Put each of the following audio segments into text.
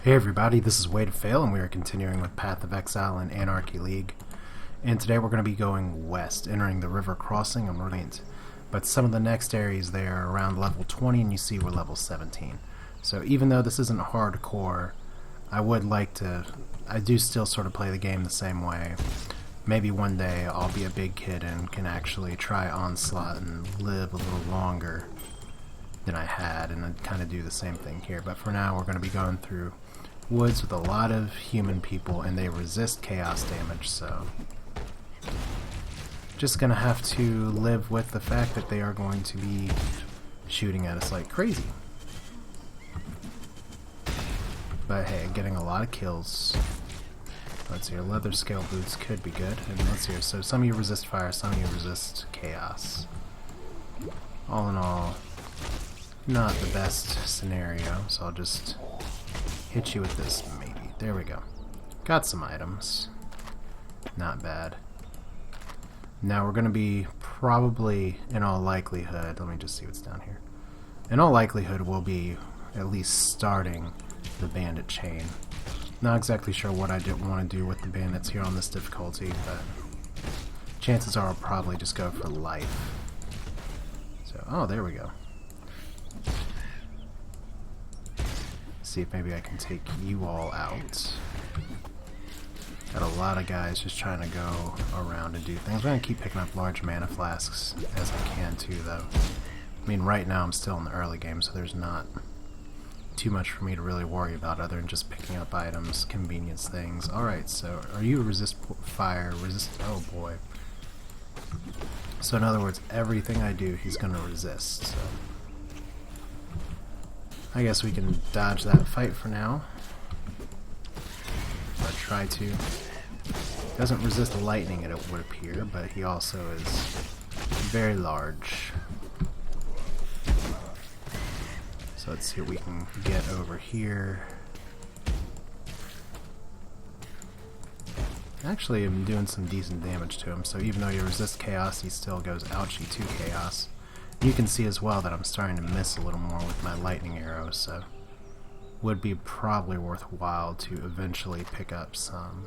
Hey everybody, this is Way to Fail, and we are continuing with Path of Exile and Anarchy League. And today we're going to be going west, entering the river crossing on Brilliant. But some of the next areas there are around level 20, and you see we're level 17. So even though this isn't hardcore, I do still sort of play the game the same way. Maybe one day I'll be a big kid and can actually try Onslaught and live a little longer than I had, and I'd kind of do the same thing here. But for now, we're going to be going through woods with a lot of human people, and they resist chaos damage, so just gonna have to live with the fact that they are going to be shooting at us like crazy. But hey, getting a lot of kills. Let's see, leather scale boots could be good. And let's see, so some of you resist fire, some of you resist chaos. All in all, not the best scenario, so I'll just hit you with this, maybe. There we go. Got some items. Not bad. Now we're going to be probably, in all likelihood, let me just see what's down here. In all likelihood, we'll be at least starting the bandit chain. Not exactly sure what I didn't want to do with the bandits here on this difficulty, but chances are I'll probably just go for life. So, oh, there we go. See if maybe I can take you all out. Got a lot of guys just trying to go around and do things. I'm going to keep picking up large mana flasks as I can too, though. I mean, right now I'm still in the early game, so there's not too much for me to really worry about other than just picking up items, convenience things. Alright, so are you resist fire, resist... oh boy. So in other words, everything I do he's going to resist, so I guess we can dodge that fight for now. Or try to. Doesn't resist lightning, it would appear, but he also is very large. So let's see what we can get over here. Actually, I'm doing some decent damage to him, so even though you resist chaos, he still goes ouchie to chaos. You can see as well that I'm starting to miss a little more with my lightning arrows, so would be probably worthwhile to eventually pick up some.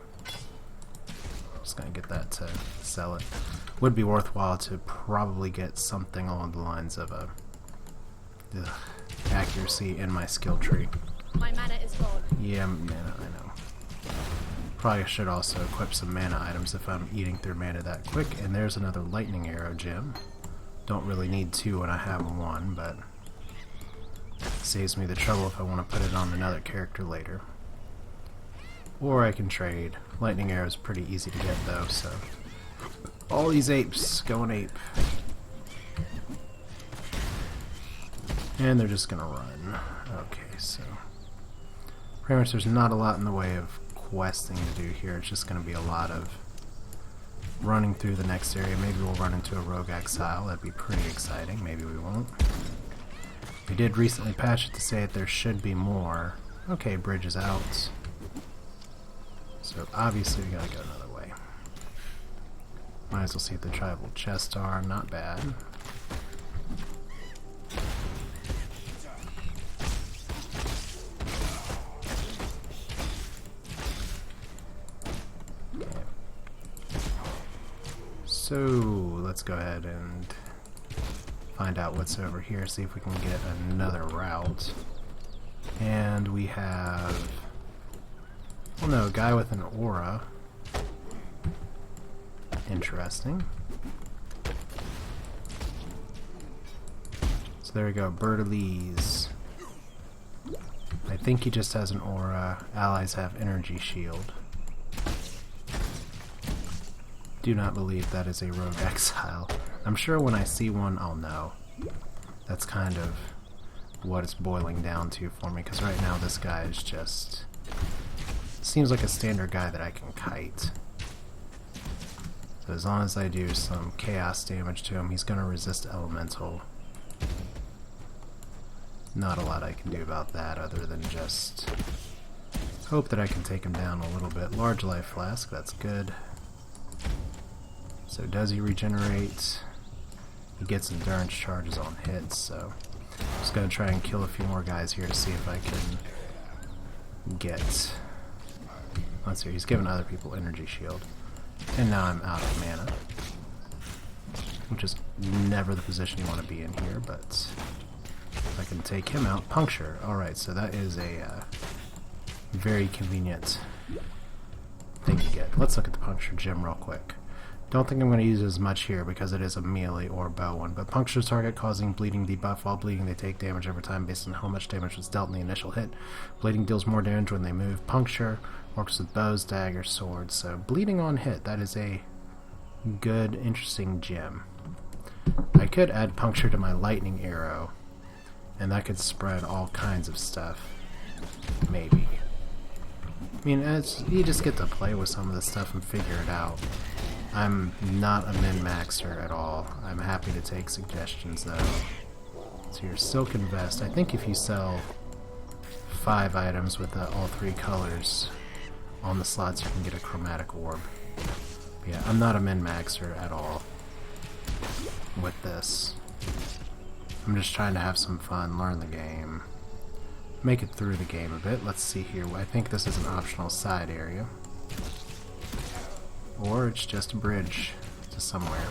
Just gonna get that to sell it. Would be worthwhile to probably get something along the lines of a accuracy in my skill tree. My mana is gone. Yeah, mana, I know. Probably should also equip some mana items if I'm eating through mana that quick. And there's another lightning arrow gem. Don't really need two when I have one, but saves me the trouble if I want to put it on another character later. Or I can trade. Lightning arrow is pretty easy to get though, so all these apes going ape. And they're just gonna run. Okay, so pretty much there's not a lot in the way of questing to do here. It's just gonna be a lot of running through the next area. Maybe we'll run into a Rogue Exile. That'd be pretty exciting. Maybe we won't. We did recently patch it to say that there should be more. Okay, bridge is out. So obviously we gotta go another way. Might as well see what the tribal chests are. Not bad. So let's go ahead and find out what's over here, see if we can get another route. And we have, well, no, a guy with an aura. Interesting. So there we go, Bertolese. I think he just has an aura. Allies have energy shield. Do not believe that is a Rogue Exile. I'm sure when I see one, I'll know. That's kind of what it's boiling down to for me, because right now this guy is just... seems like a standard guy that I can kite. So as long as I do some chaos damage to him, he's going to resist elemental. Not a lot I can do about that other than just hope that I can take him down a little bit. Large life flask, that's good. So does he regenerate? He gets endurance charges on hits, so I'm just going to try and kill a few more guys here to see if I can get... Let's see, he's given other people energy shield. And now I'm out of mana. Which is never the position you want to be in here, but I can take him out. Puncture. Alright, so that is a very convenient thing to get. Let's look at the puncture gem real quick. Don't think I'm going to use it as much here because it is a melee or bow one, but punctures target causing bleeding debuff. While bleeding, they take damage over time based on how much damage was dealt in the initial hit. Bleeding deals more damage when they move. Puncture works with bows, daggers, swords, so bleeding on hit, that is a good, interesting gem. I could add puncture to my lightning arrow, and that could spread all kinds of stuff. Maybe. I mean, you just get to play with some of this stuff and figure it out. I'm not a min-maxer at all. I'm happy to take suggestions though. So your silken vest, I think if you sell 5 items with all 3 colors on the slots, you can get a chromatic orb. But yeah, I'm not a min-maxer at all with this. I'm just trying to have some fun, learn the game, make it through the game a bit. Let's see here. I think this is an optional side area. Or it's just a bridge to somewhere.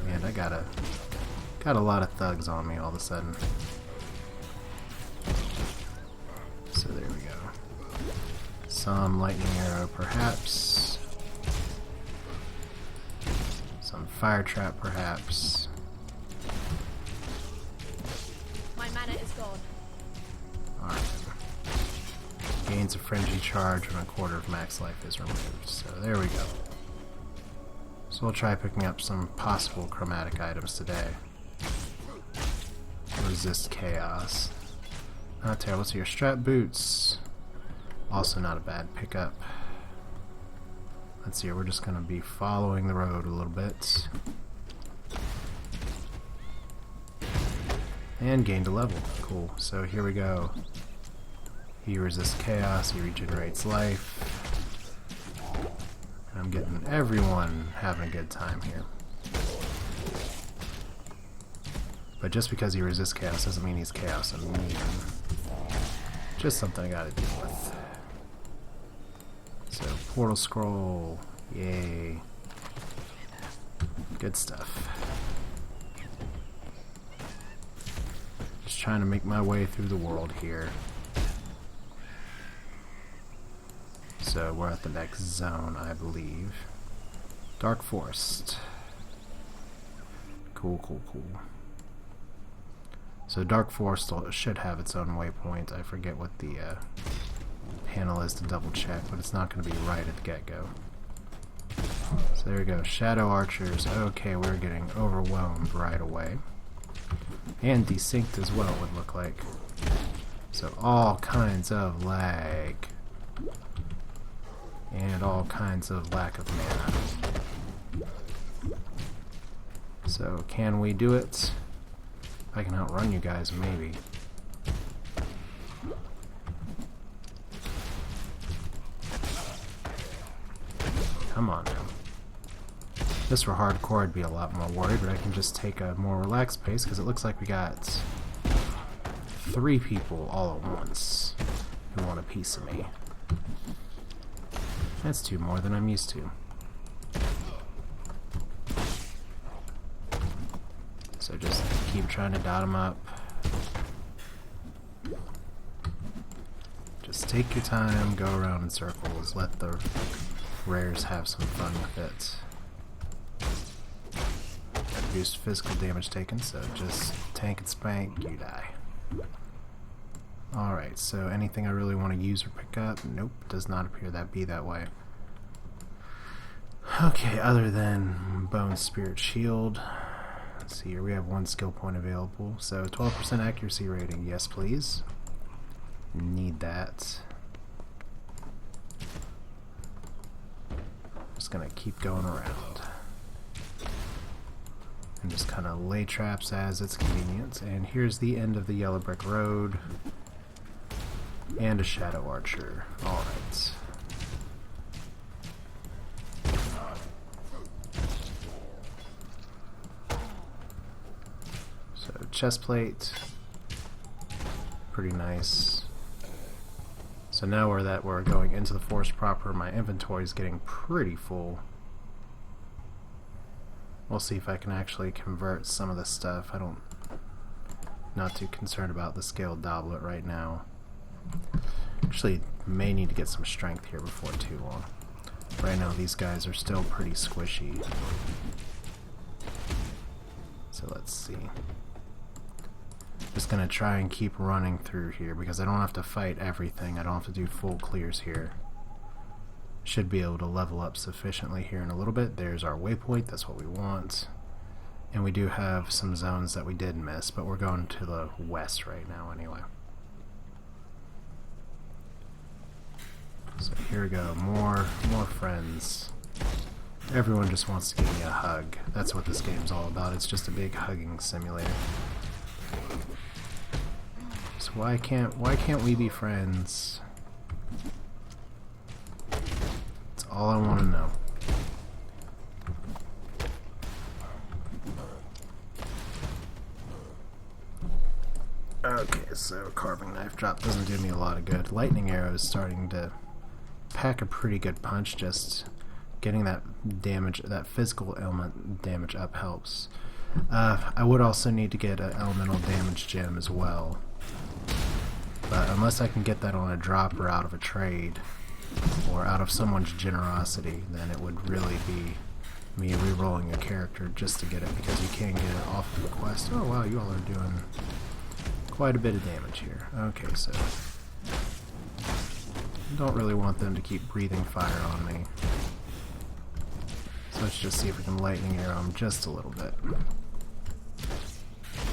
And I got a lot of thugs on me all of a sudden. So there we go. Some lightning arrow perhaps. Some fire trap perhaps. My mana is gone. Alright. Gains a frenzy charge when a quarter of max life is removed. So there we go. So we'll try picking up some possible chromatic items today. Resist chaos. Not terrible. So your strap boots. Also not a bad pickup. Let's see here. We're just going to be following the road a little bit. And gained a level. Cool. So here we go. He resists chaos, he regenerates life. And I'm getting everyone having a good time here. But just because he resists chaos doesn't mean he's chaos immune. Just something I gotta deal with. So, portal scroll. Yay. Good stuff. Just trying to make my way through the world here. So we're at the next zone, I believe. Dark Forest. Cool, cool, cool. So Dark Forest should have its own waypoint. I forget what the panel is to double check, but it's not going to be right at the get-go. So there we go. Shadow Archers. Okay, we're getting overwhelmed right away. And desynced as well, it would look like. So all kinds of lag. And all kinds of lack of mana. So, can we do it? I can outrun you guys, maybe. Come on now. If this were hardcore, I'd be a lot more worried, but I can just take a more relaxed pace, because it looks like we got 3 people all at once who want a piece of me. That's 2 more than I'm used to. So just keep trying to dot them up. Just take your time, go around in circles, let the rares have some fun with it. Reduced physical damage taken, so just tank and spank, you die. Alright, so anything I really want to use or pick up? Nope, does not appear that be that way. Okay, other than Bone Spirit Shield. Let's see here, we have 1 skill point available. So 12% accuracy rating, yes please. Need that. Just gonna keep going around. And just kind of lay traps as it's convenient. And here's the end of the yellow brick road. And a Shadow Archer. Alright. So, chest plate. Pretty nice. So now we're going into the forest proper, my inventory is getting pretty full. We'll see if I can actually convert some of this stuff. Not too concerned about the scaled doublet right now. Actually, may need to get some strength here before too long. Right now these guys are still pretty squishy. So let's see. Just gonna try and keep running through here because I don't have to fight everything. I don't have to do full clears here. Should be able to level up sufficiently here in a little bit. There's our waypoint, that's what we want. And we do have some zones that we did miss, but we're going to the west right now anyway. So here we go, more friends. Everyone just wants to give me a hug. That's what this game's all about. It's just a big hugging simulator. So why can't we be friends? That's all I want to know. Okay, so carving knife drop doesn't do me a lot of good. Lightning arrow is starting to pack a pretty good punch. Just getting that damage, that physical element damage up helps. I would also need to get an elemental damage gem as well. But unless I can get that on a drop or out of a trade, or out of someone's generosity, then it would really be me re-rolling a character just to get it, because you can get it off of the quest. Oh wow, you all are doing quite a bit of damage here. Okay, so don't really want them to keep breathing fire on me. So let's just see if we can lightning arrow him just a little bit.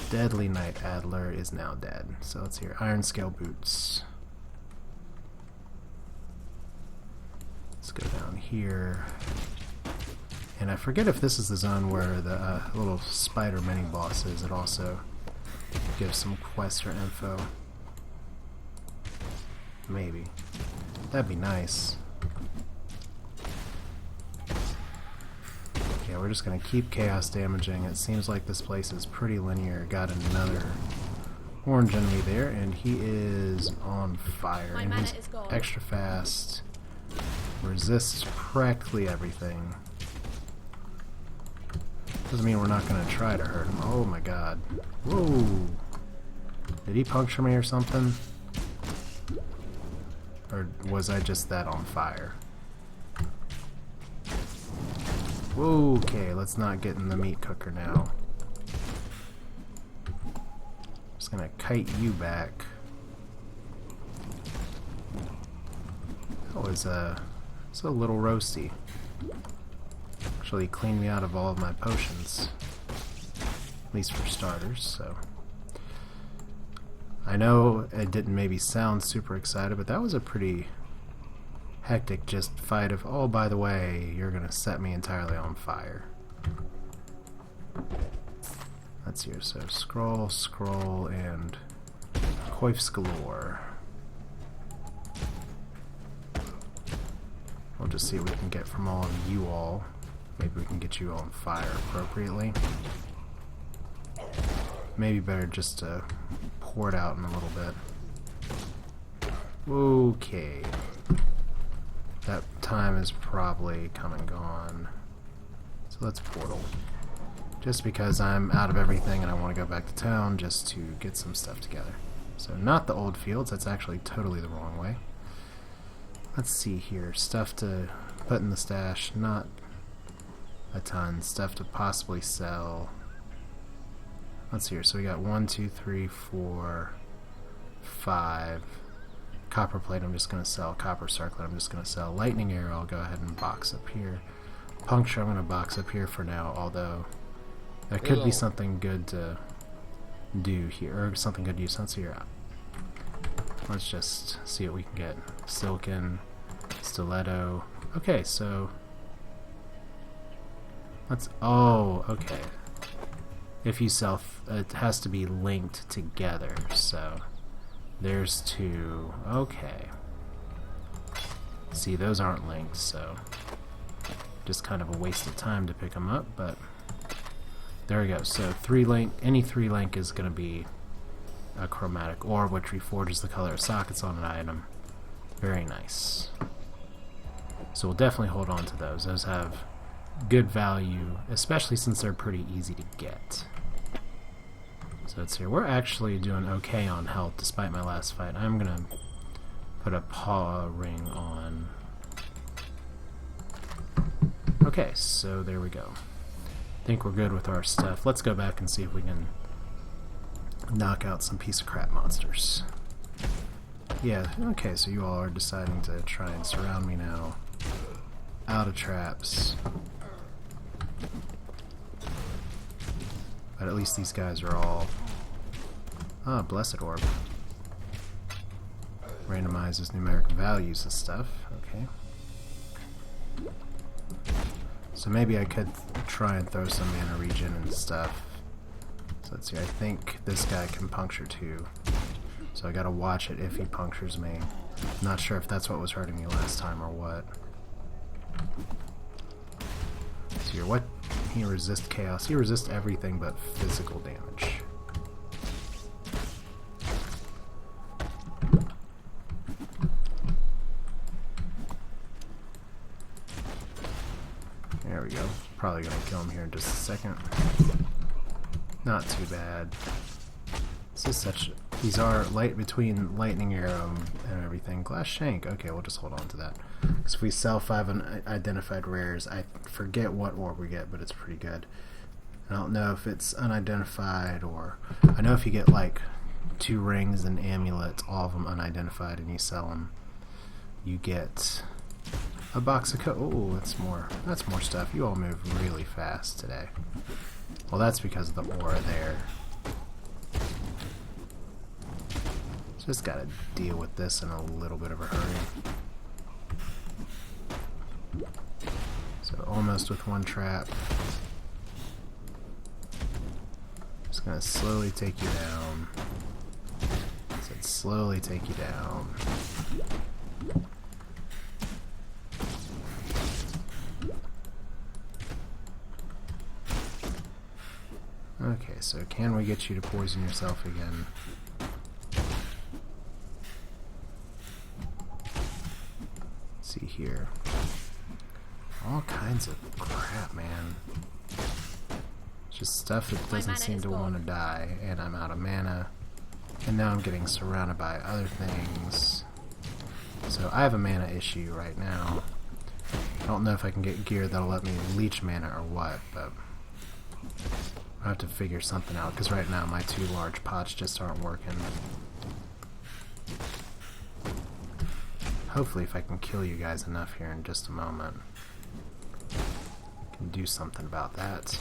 Deadly Night Adler is now dead. So let's hear Iron Scale Boots. Let's go down here. And I forget if this is the zone where the little spider mini boss is. It also gives some quest or info. Maybe. That'd be nice. Yeah, we're just gonna keep chaos damaging. It seems like this place is pretty linear. Got another orange enemy there, and he is on fire. My and mana he's is gone. extra fast. Resists practically everything. Doesn't mean we're not gonna try to hurt him. Oh my god. Whoa! Did he puncture me or something? Or was I just that on fire? Okay, let's not get in the meat cooker now. Just gonna kite you back. That was it's a little roasty. Actually cleaned me out of all of my potions. At least for starters, so. I know it didn't maybe sound super excited, but that was a pretty hectic just fight of, oh, by the way, you're gonna set me entirely on fire. Let's see here, so scroll, and coifs galore. We'll just see what we can get from all of you all. Maybe we can get you on fire appropriately. Maybe better just to pour it out in a little bit. Okay. That time is probably come and gone. So let's portal. Just because I'm out of everything and I want to go back to town just to get some stuff together. So not the old fields, that's actually totally the wrong way. Let's see here. Stuff to put in the stash, not a ton. Stuff to possibly sell. Let's see here. So we got 1, 2, 3, 4, 5. Copper plate I'm just going to sell. Copper circlet I'm just going to sell. Lightning arrow I'll go ahead and box up here. Puncture I'm going to box up here for now, although that could be something good to do here, or something good to use. Let's see here. Let's just see what we can get. Silken, stiletto. Okay, so let's, oh, okay. If you sell, it has to be linked together, so there's 2. Okay. See, those aren't linked, so just kind of a waste of time to pick them up, but there we go. So 3 link, any 3 link is going to be a chromatic orb, which reforges the color of sockets on an item. Very nice. So we'll definitely hold on to those. Those have good value, especially since they're pretty easy to get. So let's see. We're actually doing okay on health despite my last fight. I'm gonna put a paw ring on. Okay, so there we go. I think we're good with our stuff. Let's go back and see if we can knock out some piece of crap monsters. Yeah, okay, so you all are deciding to try and surround me now. Out of traps. But at least these guys are all... Ah, Blessed Orb. Randomizes numeric values and stuff. Okay. So maybe I could try and throw some mana regen and stuff. So let's see, I think this guy can puncture too. So I gotta watch it if he punctures me. I'm not sure if that's what was hurting me last time or what. So here, what? He resists chaos. He resists everything but physical damage. There we go. Probably gonna kill him here in just a second. Not too bad. This is such... These are light between lightning arrow and everything. Glass shank. Okay, we'll just hold on to that. Because if we sell 5 unidentified rares, I forget what orb we get, but it's pretty good. I don't know if it's unidentified or... I know if you get like 2 rings and amulets, all of them unidentified, and you sell them, you get a box of oh, that's more stuff. You all move really fast today. Well, that's because of the aura there. Just gotta deal with this in a little bit of a hurry. So almost with one trap. Just gonna slowly take you down. Said slowly take you down. Okay, so can we get you to poison yourself again? See here. All kinds of crap, man. Just stuff that doesn't seem to want to die, and I'm out of mana. And now I'm getting surrounded by other things. So I have a mana issue right now. I don't know if I can get gear that'll let me leech mana or what, but I have to figure something out, because right now my 2 large pots just aren't working. Hopefully if I can kill you guys enough here in just a moment, I can do something about that.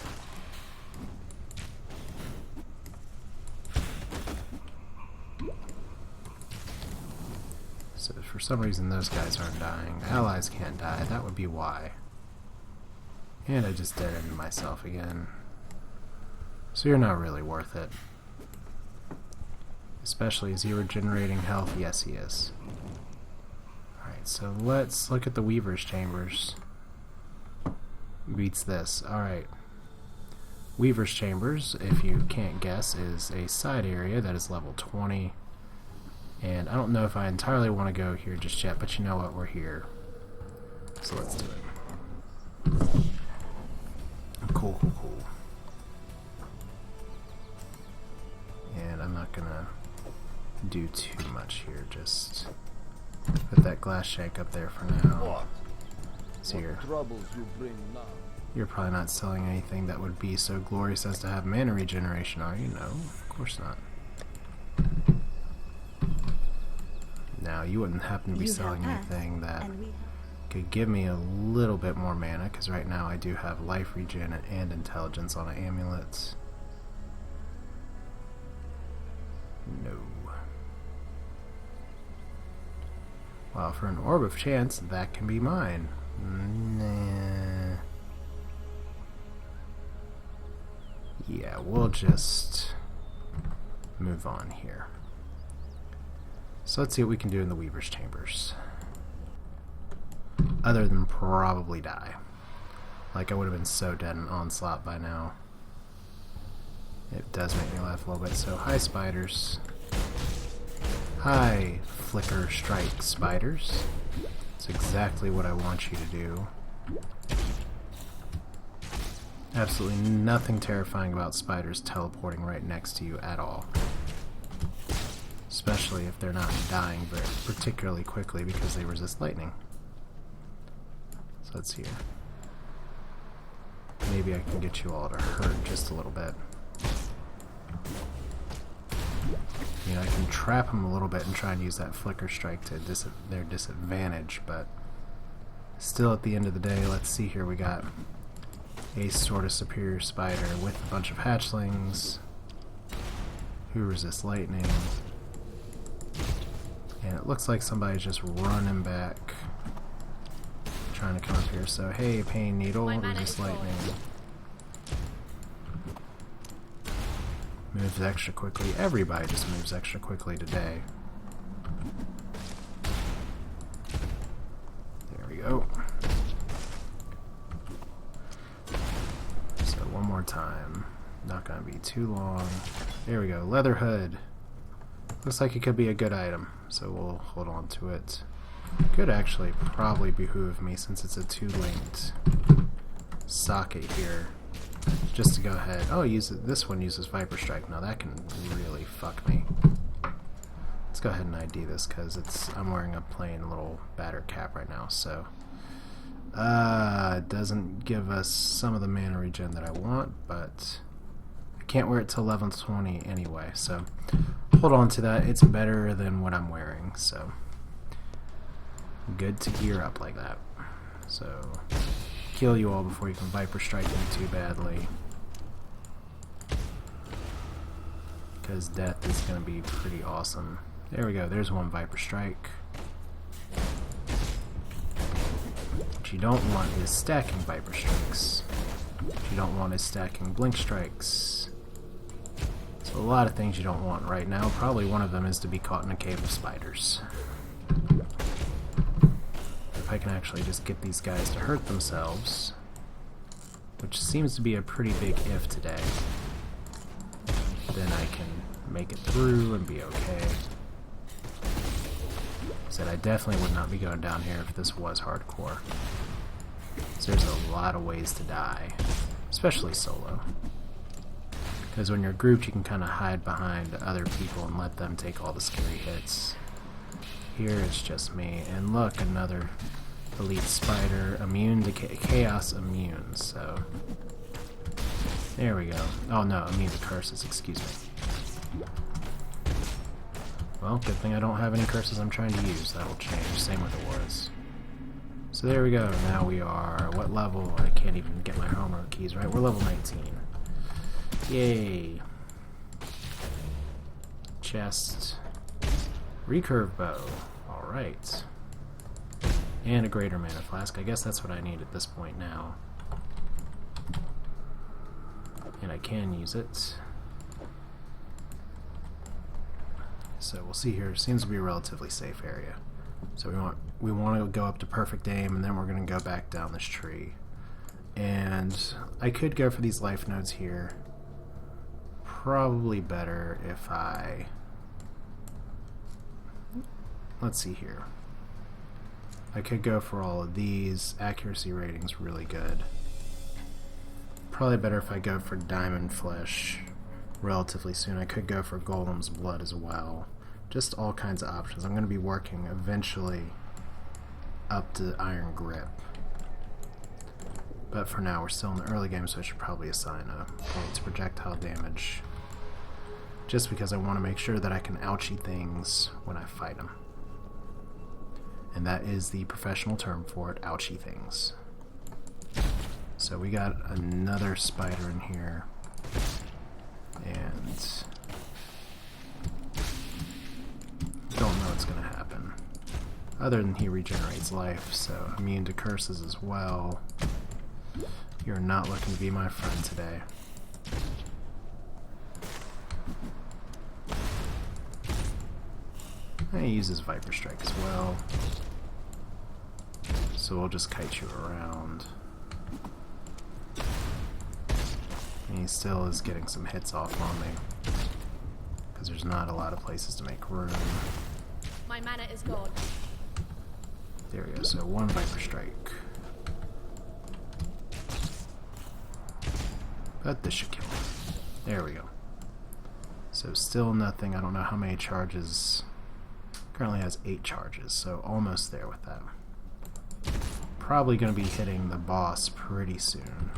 So for some reason those guys aren't dying. Allies can't die, that would be why. And I just dead-ended myself again. So you're not really worth it. Especially as he regenerating health. Yes, he is. Alright, so let's look at the Weaver's Chambers. Beats this. Alright. Weaver's Chambers, if you can't guess, is a side area that is level 20. And I don't know if I entirely want to go here just yet, but you know what? We're here. So let's do it. Cool. And I'm not gonna do too much here, just put that glass shank up there for now. So you're probably not selling anything that would be so glorious as to have mana regeneration, are you? No, of course not. Now, you wouldn't happen to be selling anything that could give me a little bit more mana, because right now I do have life regen and intelligence on an amulet. No. Well, for an Orb of Chance, that can be mine. Nah. Yeah, we'll just move on here. So let's see what we can do in the Weaver's Chambers. Other than probably die. Like, I would have been so dead in Onslaught by now. It does make me laugh a little bit. So, hi spiders. Hi, flicker strike spiders. It's exactly what I want you to do. Absolutely nothing terrifying about spiders teleporting right next to you at all. Especially if they're not dying very particularly quickly because they resist lightning. So let's see here. Maybe I can get you all to hurt just a little bit. You know, I can trap them a little bit and try and use that flicker strike to their disadvantage, but still at the end of the day, let's see here, we got a sort of superior spider with a bunch of hatchlings who resist lightning. And it looks like somebody's just running back, trying to come up here. So, hey, Pain Needle, resist lightning. Moves extra quickly. Everybody just moves extra quickly today. There we go. So, one more time. Not gonna be too long. There we go. Leather Hood. Looks like it could be a good item, so we'll hold on to it. Could actually probably behoove me, since it's a 2-linked socket here, just to go ahead. Oh, this one uses Viper Strike. Now that can really fuck me. Let's go ahead and ID this, because I'm wearing a plain little batter cap right now, so it doesn't give us some of the mana regen that I want, but I can't wear it till level 20 anyway, so hold on to that. It's better than what I'm wearing, so good to gear up like that. So kill you all before you can Viper Strike me too badly, because death is going to be pretty awesome. There we go, there's one Viper Strike. What you don't want is stacking Viper Strikes. What you don't want is stacking Blink Strikes. So a lot of things you don't want right now. Probably one of them is to be caught in a cave of spiders. If I can actually just get these guys to hurt themselves, which seems to be a pretty big if today, then I can make it through and be okay. Said I definitely would not be going down here if this was hardcore. So there's a lot of ways to die, especially solo. Because when you're grouped, you can kind of hide behind other people and let them take all the scary hits. Here it's just me, and look, another elite spider, immune to chaos immune, so there we go. Oh no, immune to curses, excuse me. Well, good thing I don't have any curses I'm trying to use. That'll change, same with it was. So there we go, now we are, what level? I can't even get my homework keys right, we're level 19. Yay. Chest. Recurve bow. Alright. And a greater mana flask. I guess that's what I need at this point now. And I can use it. So we'll see here. It seems to be a relatively safe area. So we want to go up to perfect aim, and then we're going to go back down this tree. And I could go for these life nodes here. Probably better if I... Let's see here. I could go for all of these. Accuracy rating's really good. Probably better if I go for Diamond Flesh relatively soon. I could go for Golem's Blood as well. Just all kinds of options. I'm going to be working eventually up to Iron Grip. But for now, we're still in the early game, so I should probably assign a point to projectile damage. Just because I want to make sure that I can ouchie things when I fight them. And that is the professional term for it, ouchie things. So we got another spider in here. And don't know what's going to happen. Other than he regenerates life, so immune to curses as well. You're not looking to be my friend today. He uses Viper Strike as well. So we'll just kite you around. And he still is getting some hits off on me, because there's not a lot of places to make room. My mana is gone. There we go, so 1 Viper Strike. But this should kill him. There we go. So still nothing. I don't know how many charges. Currently has 8 charges, so almost there with that. Probably going to be hitting the boss pretty soon.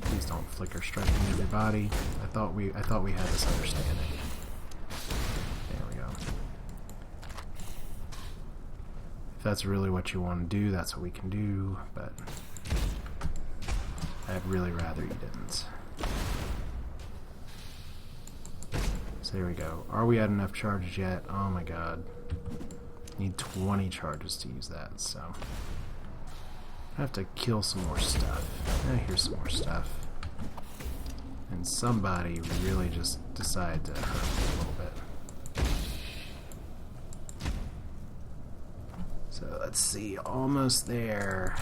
Please don't flicker striking everybody. I thought we had this understanding. There we go. If that's really what you want to do, that's what we can do, but I'd really rather you didn't. So there we go. Are we at enough charges yet? Oh my god. Need 20 charges to use that, so I have to kill some more stuff. Here's some more stuff. And somebody really just decided to hurt me a little bit. So let's see, almost there.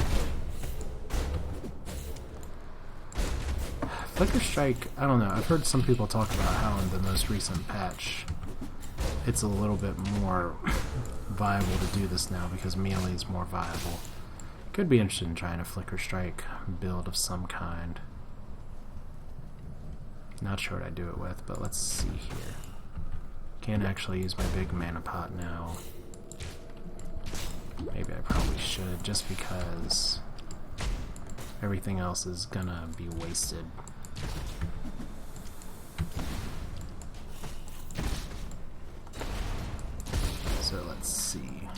Flicker Strike, I don't know, I've heard some people talk about how in the most recent patch it's a little bit more viable to do this now because melee is more viable. Could be interested in trying a Flicker Strike build of some kind. Not sure what I'd do it with, but let's see here. Can't actually use my big mana pot now. Maybe I probably should, just because everything else is gonna be wasted. So let's see.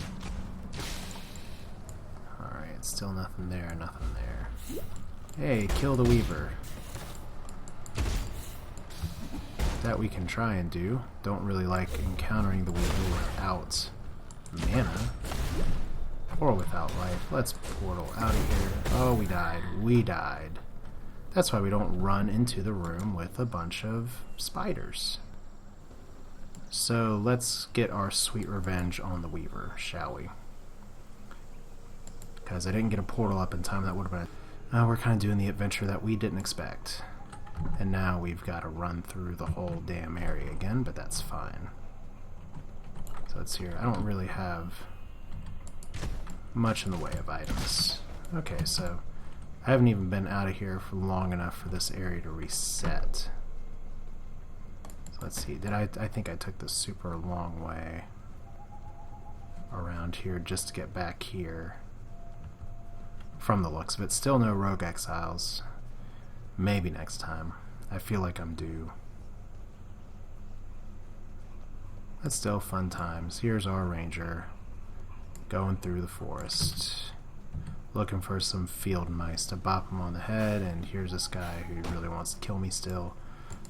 Alright, still nothing there, nothing there. Hey, kill the Weaver. That we can try and do. Don't really like encountering the Weaver without mana. Or without life. Let's portal out of here. Oh, we died. We died. That's why we don't run into the room with a bunch of spiders. So let's get our sweet revenge on the Weaver, shall we? Because I didn't get a portal up in time, that would have been... we're kind of doing the adventure that we didn't expect. And now we've got to run through the whole damn area again, but that's fine. So let's see here. I don't really have much in the way of items. Okay, so I haven't even been out of here for long enough for this area to reset. So let's see, I think I took the super long way around here just to get back here from the looks of it. Still no Rogue Exiles. Maybe next time. I feel like I'm due. But still fun times. Here's our ranger going through the forest, looking for some field mice to bop him on the head, and here's this guy who really wants to kill me still.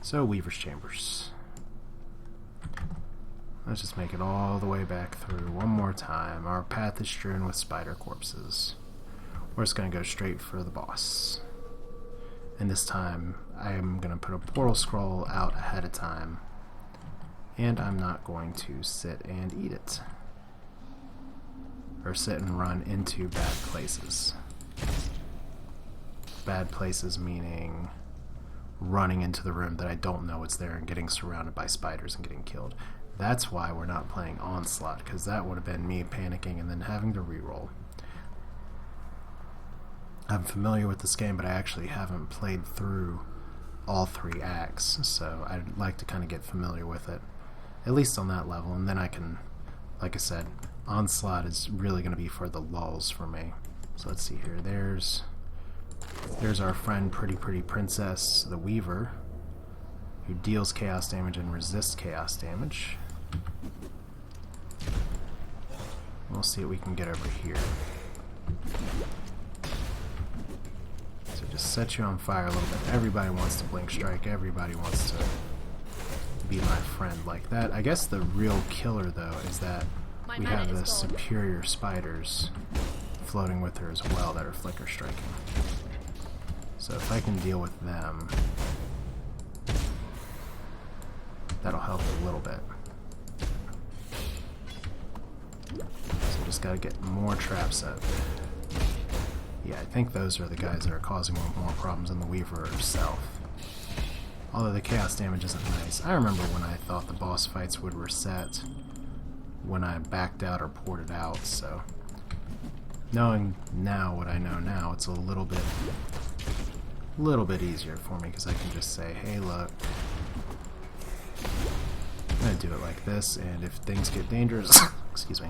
So Weaver's Chambers. Let's just make it all the way back through one more time. Our path is strewn with spider corpses. We're just going to go straight for the boss. And this time, I am going to put a portal scroll out ahead of time. And I'm not going to sit and eat it. Or sit and run into bad places. Bad places meaning running into the room that I don't know it's there and getting surrounded by spiders and getting killed. That's why we're not playing Onslaught, because that would have been me panicking and then having to reroll. I'm familiar with this game, but I actually haven't played through all 3 acts, so I'd like to kind of get familiar with it, at least on that level, and then I can, like I said, Onslaught is really going to be for the lulls for me. So let's see here, there's our friend Pretty Princess, the Weaver, who deals chaos damage and resists chaos damage. We'll see what we can get over here. So just set you on fire a little bit. Everybody wants to blink strike. Everybody wants to be my friend like that. I guess the real killer, though, is that we have the superior spiders floating with her as well that are flicker striking. So if I can deal with them, that'll help a little bit. So just gotta get more traps up. Yeah, I think those are the guys that are causing more problems than the Weaver herself. Although the chaos damage isn't nice. I remember when I thought the boss fights would reset when I backed out or ported out, so knowing now what I know now, it's a little bit easier for me because I can just say, hey look, I'm gonna do it like this, and if things get dangerous, excuse me,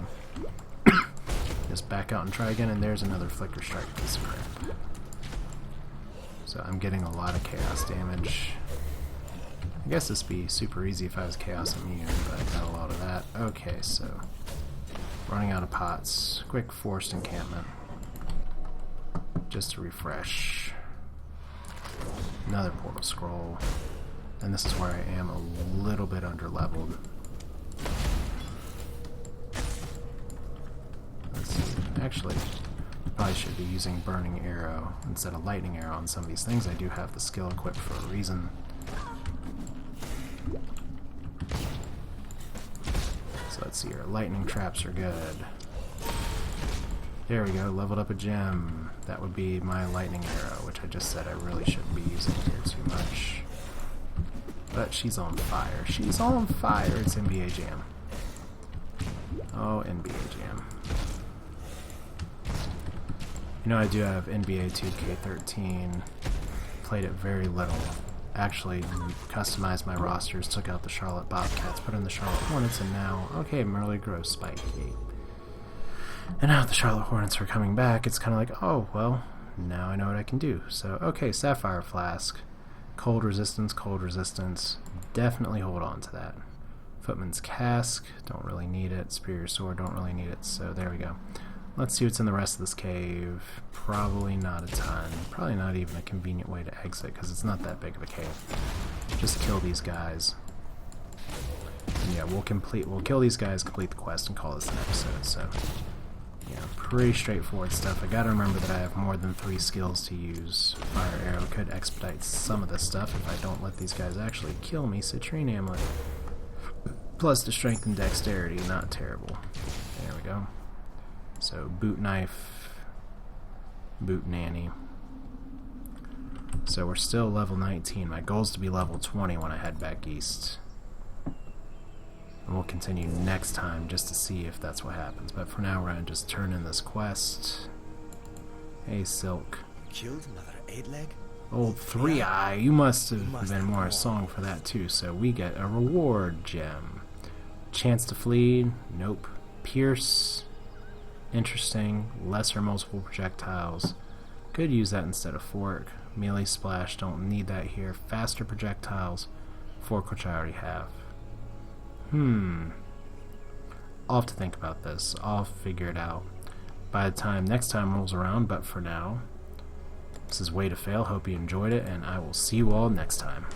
just back out and try again, and there's another Flicker Strike piece of crap. So I'm getting a lot of chaos damage. I guess this would be super easy if I was chaos immune, but I got a lot of that. Okay, so running out of pots. Quick forced encampment. Just to refresh. Another portal scroll. And this is where I am a little bit under leveled. Let's see. Actually, probably should be using Burning Arrow instead of Lightning Arrow on some of these things. I do have the skill equipped for a reason. So let's see here. Lightning traps are good. There we go. Leveled up a gem. That would be my Lightning Arrow, which I just said I really shouldn't be using here too much. But she's on fire. She's on fire. It's NBA Jam. Oh, NBA Jam. You know, I do have NBA 2K13. Played it very little. Actually customized my rosters, took out the Charlotte Bobcats, put in the Charlotte Hornets, and now, okay, Merle Grove Spike Gate. And now the Charlotte Hornets are coming back, it's kind of like, oh, well, now I know what I can do. So, okay, Sapphire Flask, cold resistance, definitely hold on to that. Footman's Cask, don't really need it. Superior Sword, don't really need it, so there we go. Let's see what's in the rest of this cave. Probably not a ton. Probably not even a convenient way to exit, because it's not that big of a cave. Just kill these guys. And yeah, we'll kill these guys, complete the quest, and call this an episode, so yeah, pretty straightforward stuff. I gotta remember that I have more than 3 skills to use. Fire Arrow could expedite some of this stuff if I don't let these guys actually kill me. Citrine Amulet. Plus the strength and dexterity, not terrible. There we go. So, boot knife, boot nanny. So we're still level 19. My goal is to be level 20 when I head back east. And we'll continue next time just to see if that's what happens. But for now, we're going to just turn in this quest. Hey, Silk. Killed another 8-leg? Old 3-Eye, you must have been more a song for that too. So we get a reward gem. Chance to flee? Nope. Pierce? Interesting. Lesser multiple projectiles. Could use that instead of fork. Melee splash, don't need that here. Faster projectiles. Fork, which I already have. I'll have to think about this. I'll figure it out by the time next time rolls around, but for now, this is Way to Fail. Hope you enjoyed it, and I will see you all next time.